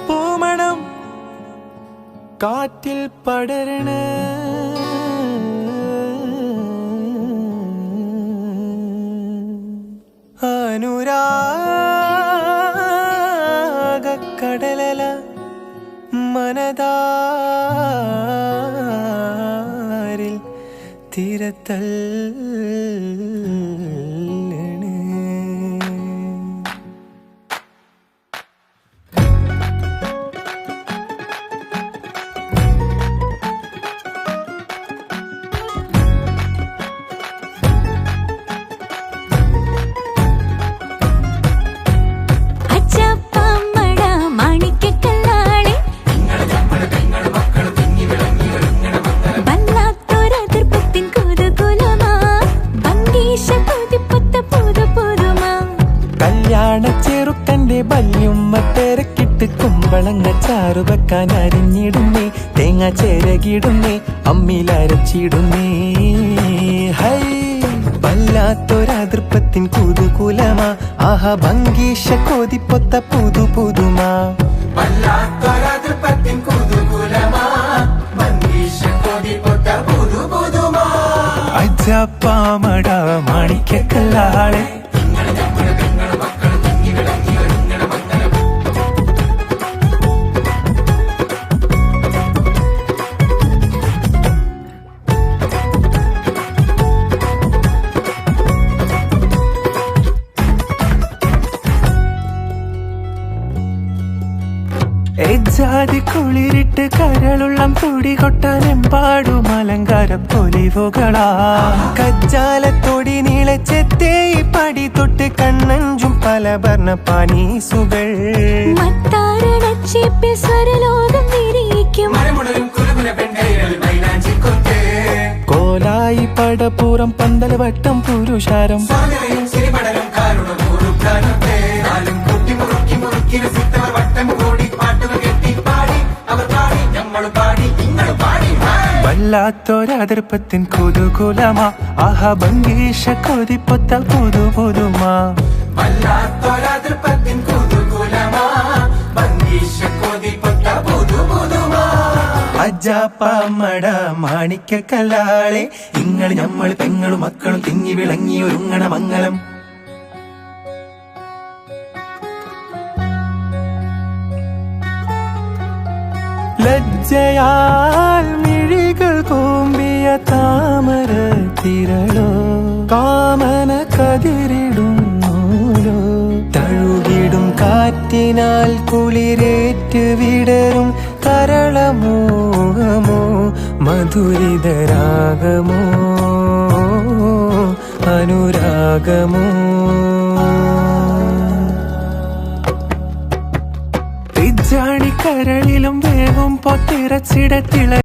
പൂമണം കാറ്റിൽ പടരണ അനുരാഗക്കടലല മനതാരിൽ തിരത്തൽ ചെറുക്കന്റെ ബല്യുമ്മ തിരക്കിട്ട് കുമ്പളങ്ങ ചാറു വെക്കാൻ അരിഞ്ഞിടുന്നേ, തേങ്ങ ചേരകിടുന്നേ, അമ്മിലരച്ചിടുന്നേ. ഹൈ വല്ലാത്തൊരതൃപ്പത്തിൻ കുതുകുലമാ, ആഹാ ഭംഗീഷ കൊതിപ്പൊത്ത പുതു പുതുമാ. അജപ്പാമട മാണിക്കല്ലാളെ ജാതി കുളിരിട്ട് കരളുള്ളം തുടി കൊട്ടാനെമ്പാടും അലങ്കാര പൊലിവുകളാ. കജ്ജാലത്തൊടി നീളച്ചെത്തേ പടി തൊട്ട് കണ്ണഞ്ചും പല വർണ്ണ പാനീസുകൾ. കോലായി പടപ്പൂറം പന്തൽ വട്ടം പുരുഷാരം വല്ലാത്തൊരതൃപ്പത്തിൻ കുതുകുലമാ, ആഹാ ഭംഗീഷ കൊതിപ്പൊത്ത പുതു പുതുമാ. അജാപ്പമട മാണിക്കല്ലാളെ ഇങ്ങൾ ഞമ്മൾ പെങ്ങളും മക്കളും തിങ്ങി വിളങ്ങി ഒരുങ്ങണ മംഗളം. ലജ്ജയാൽ മിഴികൾ കൂമ്പിയ താമര തിരളോ, കാമന കതിരിടുന്നൂലോ. തഴുകിടും കാറ്റിനാൽ കുളിരേറ്റ് വിടരും കരളമോഹമോ, മധുരിതരാഗമോ അനുരാഗമോ. ജാണിക്കരളിലും വേവും പൊത്തിറച്ചിടത്തിള